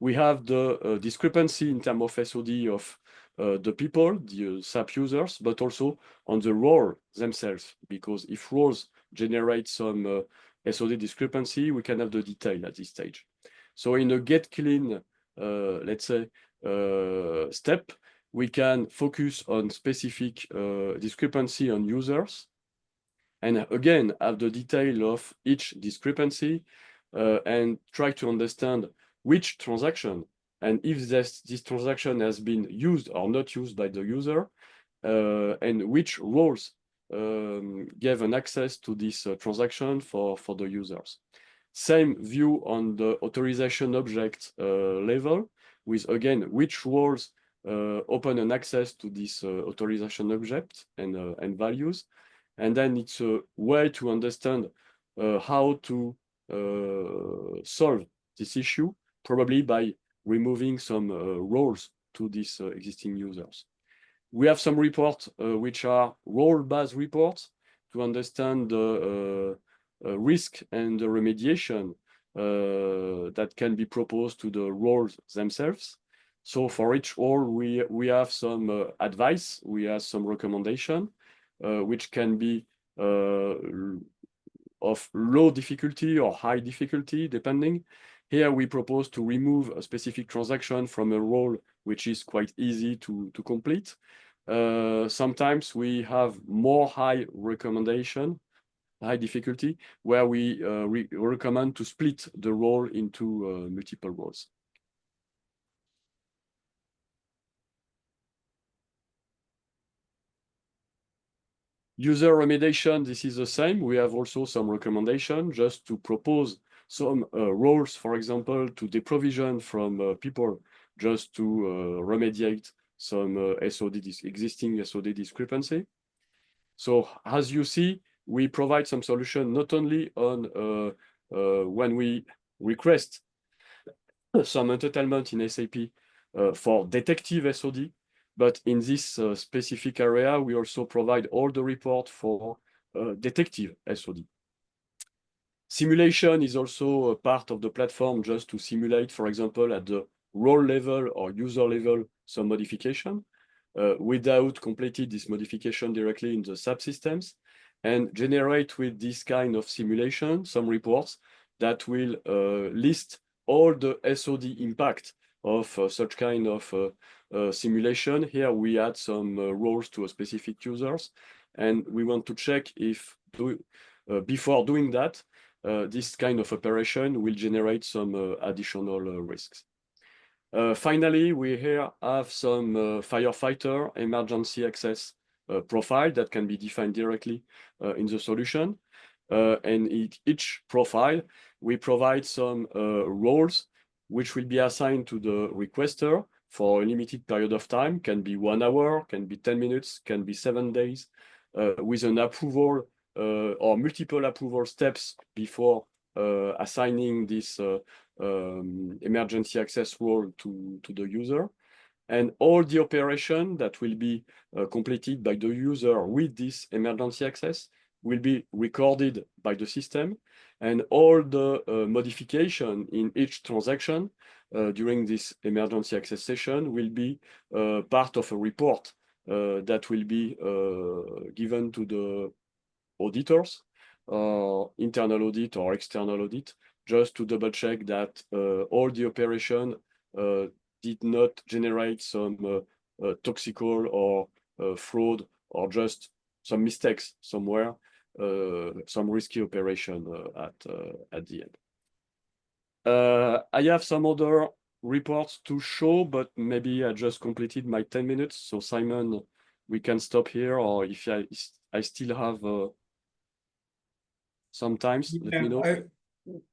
We have the discrepancy in terms of SOD of the people, the SAP users, but also on the role themselves, because if roles generate some SOD discrepancy, we can have the detail at this stage. So in a get clean, let's say, step, we can focus on specific discrepancy on users, and again have the detail of each discrepancy and try to understand which transaction and if this transaction has been used or not used by the user, and which roles gave an access to this transaction for the users. Same view on the authorization object level, with again which roles open an access to this authorization object and values. And then it's a way to understand how to solve this issue, probably by removing some roles to these existing users. We have some reports which are role-based reports to understand the risk and the remediation that can be proposed to the roles themselves. So for each role, we have some advice, we have some recommendation, which can be of low difficulty or high difficulty, depending. Here we propose to remove a specific transaction from a role which is quite easy to complete. Sometimes we have more high recommendation, high difficulty, where we recommend to split the role into multiple roles. User remediation, this is the same. We have also some recommendation just to propose some roles, for example, to deprovision from people just to remediate some existing SOD discrepancy. So as you see, we provide some solution not only on when we request some entitlement in SAP for detective SOD, but in this specific area, we also provide all the report for detective SOD. Simulation is also a part of the platform just to simulate, for example, at the role level or user level, some modification without completing this modification directly in the SAP systems, and generate with this kind of simulation some reports that will list all the SOD impact of such kind of simulation. Here we add some roles to a specific users, and we want to check if before doing that, this kind of operation will generate some additional risks. Finally, we here have some firefighter emergency access profile that can be defined directly in the solution. And each profile, we provide some roles which will be assigned to the requester for a limited period of time, can be 1 hour, can be 10 minutes, can be 7 days, with an approval or multiple approval steps before assigning this emergency access role to the user. And all the operation that will be completed by the user with this emergency access will be recorded by the system, and all the modification in each transaction during this emergency access session will be part of a report that will be given to the auditors, internal audit or external audit, just to double check that all the operation did not generate some toxical or fraud or just some mistakes somewhere, some risky operation at the end. I have some other reports to show, but maybe I just completed my 10 minutes. So Simon, we can stop here, or if I still have sometimes, let me know.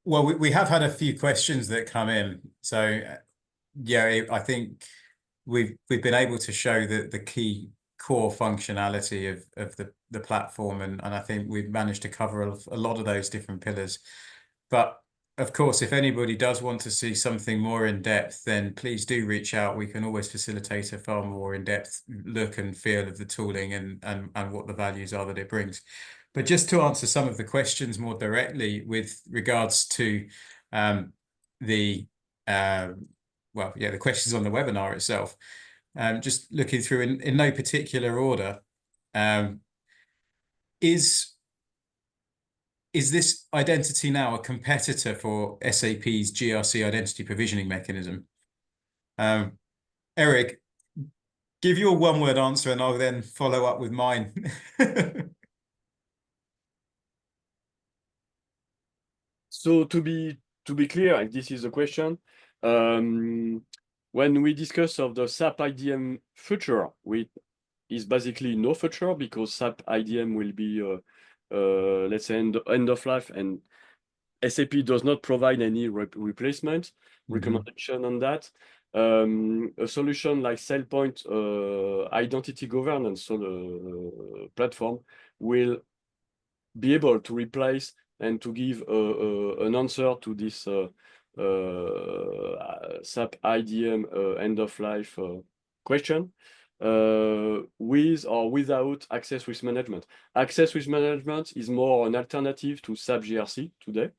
Well, we have had a few questions that come in. So yeah, I think we've been able to show the key core functionality of the platform, and I think we've managed to cover a lot of those different pillars. But of course, if anybody does want to see something more in depth, then please do reach out. We can always facilitate a far more in-depth look and feel of the tooling and what the values are that it brings. But just to answer some of the questions more directly with regards to the the questions on the webinar itself, just looking through in no particular order, is this identity now a competitor for SAP's GRC identity provisioning mechanism? Eric, give your one-word answer and I'll then follow up with mine. So to be clear, and this is a question, when we discuss of the SAP IDM future, is basically no future, because SAP IDM will be, let's say, end of life, and SAP does not provide any replacement recommendation on that. A solution like SailPoint identity governance, so the platform will be able to replace and to give an answer to this SAP IDM end of life question, with or without access risk management. Access risk management is more an alternative to SAP GRC today.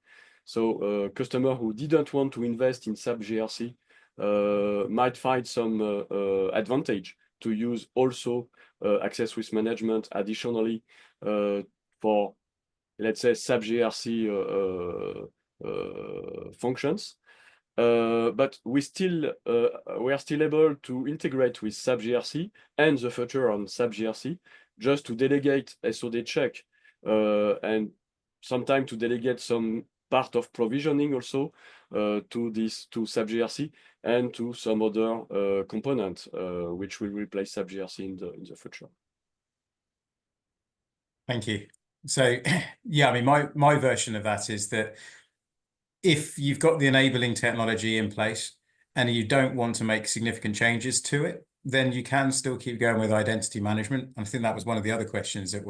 So customer who didn't want to invest in SAP GRC might find some advantage to use also access risk management additionally for, let's say, SAP GRC functions. But we are still able to integrate with SAP GRC and the future on SAP GRC, just to delegate SOD check and sometimes to delegate some part of provisioning also to SAP GRC and to some other component which will replace SAP GRC in the future. Thank you. So yeah, I mean, my version of that is that if you've got the enabling technology in place and you don't want to make significant changes to it, then you can still keep going with identity management. I think that was one of the other questions that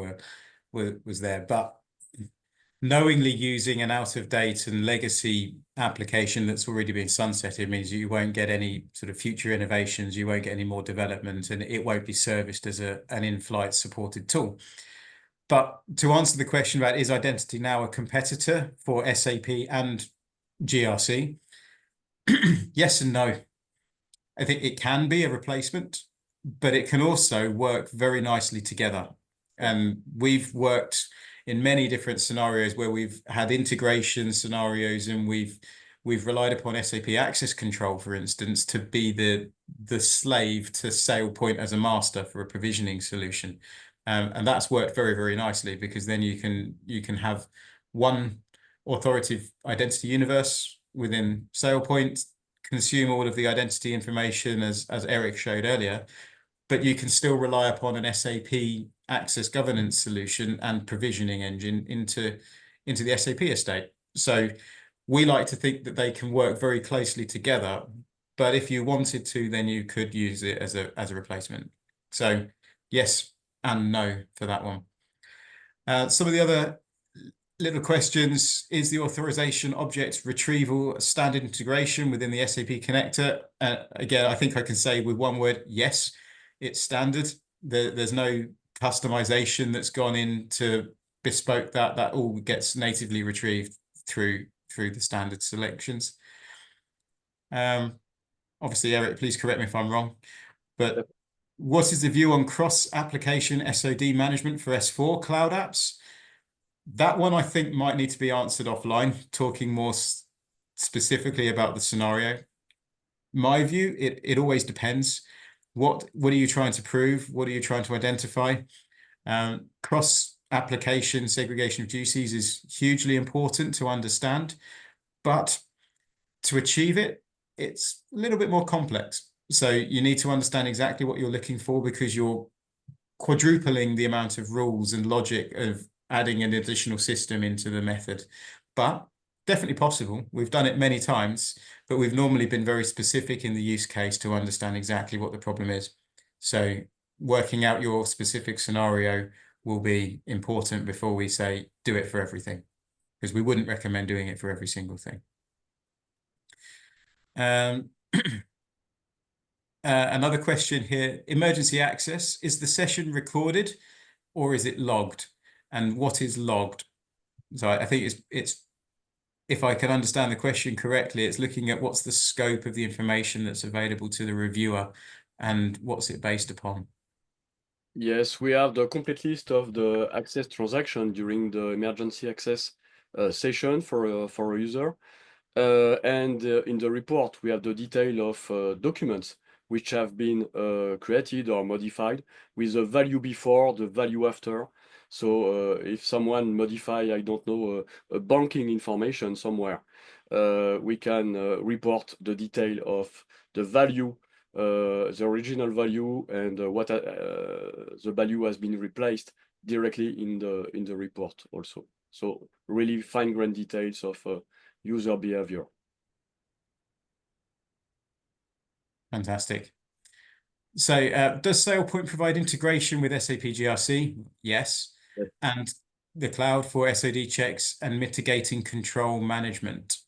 was there. But knowingly using an out-of-date and legacy application that's already been sunsetted means you won't get any sort of future innovations, you won't get any more development, and it won't be serviced as an in-flight supported tool. But to answer the question about is identity now a competitor for SAP and GRC, yes and no. I think it can be a replacement, but it can also work very nicely together. And we've worked in many different scenarios where we've had integration scenarios, and we've relied upon SAP Access Control, for instance, to be the slave to SailPoint as a master for a provisioning solution. And that's worked very, very nicely, because then you can have one authoritative identity universe within SailPoint consume all of the identity information as Eric showed earlier, but you can still rely upon an SAP access governance solution and provisioning engine into the SAP estate. So we like to think that they can work very closely together, but if you wanted to, then you could use it as a replacement. So yes and no for that one. Some of the other little questions: is the authorization object retrieval a standard integration within the SAP connector? Again, I think I can say with one word, yes, it's standard. There's no customization that's gone into bespoke that. That all gets natively retrieved through the standard selections. Obviously, Eric, please correct me if I'm wrong, but what is the view on cross-application SOD management for S4 cloud apps? That one I think might need to be answered offline, talking more specifically about the scenario. My view, it always depends. What are you trying to prove? What are you trying to identify? Cross-application segregation of duties is hugely important to understand, but to achieve it, it's a little bit more complex. So you need to understand exactly what you're looking for, because you're quadrupling the amount of rules and logic of adding an additional system into the method. But definitely possible. We've done it many times, but we've normally been very specific in the use case to understand exactly what the problem is. So working out your specific scenario will be important before we say do it for everything, because we wouldn't recommend doing it for every single thing. Another question here: emergency access, is the session recorded or is it logged? And what is logged? So I think it's if I can understand the question correctly, it's looking at what's the scope of the information that's available to the reviewer and what's it based upon. Yes, we have the complete list of the access transaction during the emergency access session for a user. And in the report, we have the detail of documents which have been created or modified with the value before, the value after. So if someone modify, I don't know, a banking information somewhere, we can report the detail of the value, the original value, and what the value has been replaced directly in the report also. So really fine-grained details of user behavior. Fantastic. So does SailPoint provide integration with SAP GRC? Yes. Yes. And the cloud for SOD checks and mitigating control management.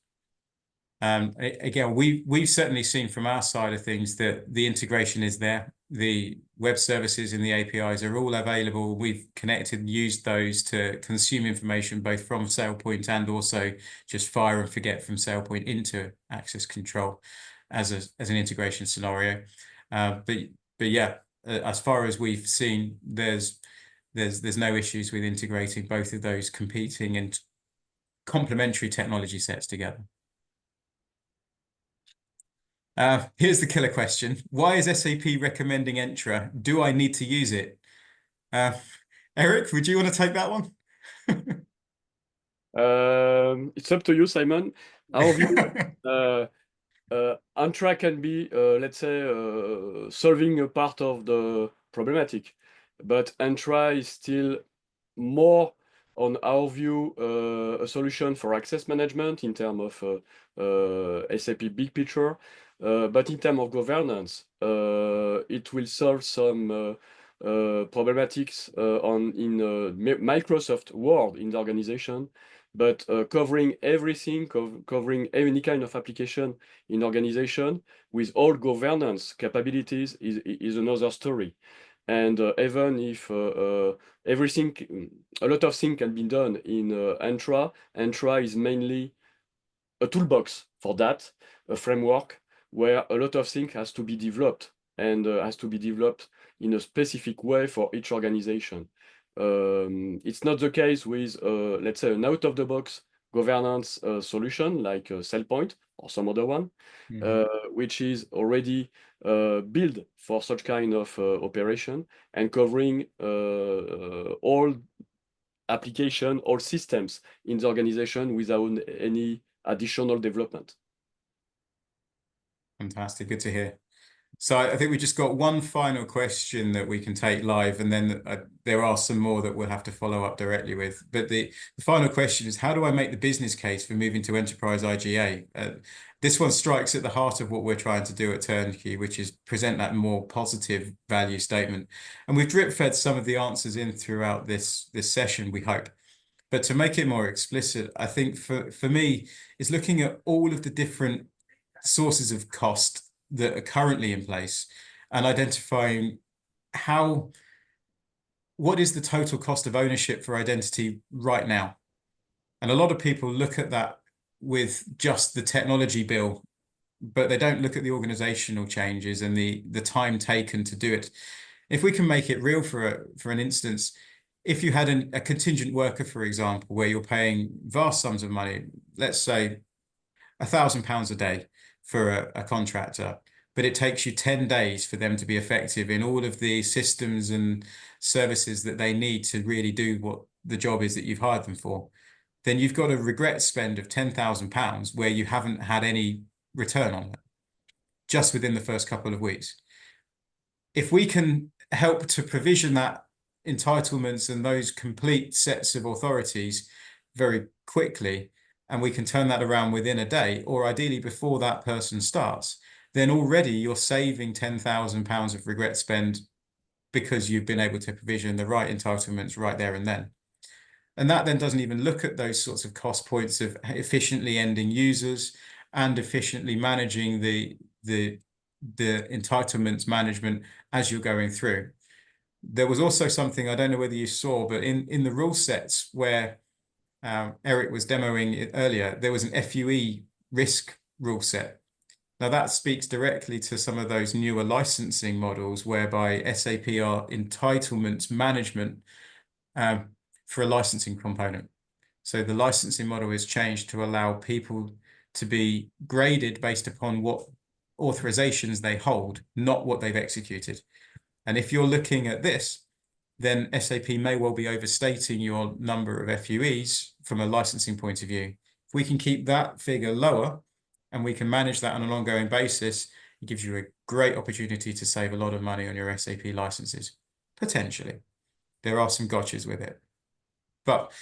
Again, we've certainly seen from our side of things that the integration is there. The web services and the APIs are all available. We've connected and used those to consume information both from SailPoint and also just fire and forget from SailPoint into access control as an integration scenario. But yeah, as far as we've seen, there's no issues with integrating both of those competing and complementary technology sets together. Here's the killer question: why is SAP recommending Entra? Do I need to use it? Eric, would you want to take that one? It's up to you, Simon. Our view, Entra can be, let's say, solving a part of the problematic, but Entra is still more, on our view, a solution for access management in terms of SAP big picture, but in terms of governance, it will solve some problematics in Microsoft Word in the organization, but covering everything, covering any kind of application in organization with all governance capabilities is another story. And even if everything, a lot of things can be done in Entra, Entra is mainly a toolbox for that, a framework where a lot of things has to be developed and has to be developed in a specific way for each organization. It's not the case with, let's say, an out-of-the-box governance solution like SailPoint or some other one, which is already built for such kind of operation and covering all application, all systems in the organization without any additional development. Fantastic. Good to hear. So I think we just got one final question that we can take live, and then there are some more that we'll have to follow up directly with. But the final question is, how do I make the business case for moving to enterprise IGA? This one strikes at the heart of what we're trying to do at Turnkey, which is present that more positive value statement. And we've drip fed some of the answers in throughout this session, we hope. But to make it more explicit, I think for me, is looking at all of the different sources of cost that are currently in place and identifying what is the total cost of ownership for identity right now. And a lot of people look at that with just the technology bill, but they don't look at the organizational changes and the time taken to do it. If we can make it real for an instance, if you had a contingent worker, for example, where you're paying vast sums of money, let's say £1,000 a day for a contractor, but it takes you 10 days for them to be effective in all of the systems and services that they need to really do what the job is that you've hired them for, then you've got a regret spend of £10,000 where you haven't had any return on it just within the first couple of weeks. If we can help to provision that entitlements and those complete sets of authorities very quickly, and we can turn that around within a day, or ideally before that person starts, then already you're saving £10,000 of regret spend because you've been able to provision the right entitlements right there and then. And that then doesn't even look at those sorts of cost points of efficiently ending users and efficiently managing the entitlements management as you're going through. There was also something, I don't know whether you saw, but in the rule sets where Eric was demoing it earlier, there was an FUE risk rule set. Now that speaks directly to some of those newer licensing models whereby SAP are entitlements management for a licensing component. So the licensing model is changed to allow people to be graded based upon what authorizations they hold, not what they've executed. And if you're looking at this, then SAP may well be overstating your number of FUEs from a licensing point of view. If we can keep that figure lower and we can manage that on an ongoing basis, it gives you a great opportunity to save a lot of money on your SAP licenses, potentially. There are some gotchas with it, but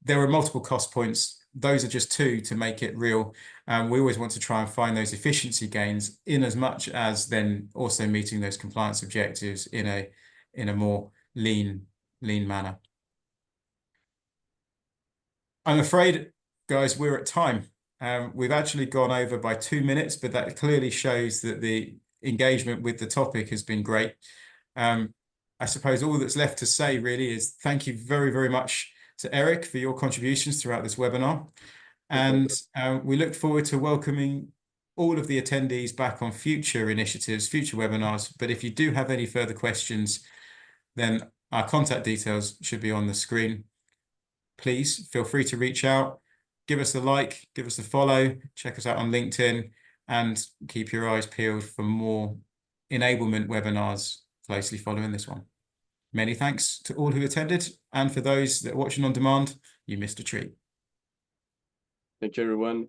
there are multiple cost points. Those are just two to make it real. We always want to try and find those efficiency gains in as much as then also meeting those compliance objectives in a more lean manner. I'm afraid, guys, we're at time. We've actually gone over by 2 minutes, but that clearly shows that the engagement with the topic has been great. I suppose all that's left to say really is thank you very, very much to Eric for your contributions throughout this webinar. And we look forward to welcoming all of the attendees back on future initiatives, future webinars. But if you do have any further questions, then our contact details should be on the screen. Please feel free to reach out, give us a like, give us a follow, check us out on LinkedIn, and keep your eyes peeled for more enablement webinars closely following this one. Many thanks to all who attended, and for those that are watching on demand, you missed a treat. Thank you, everyone.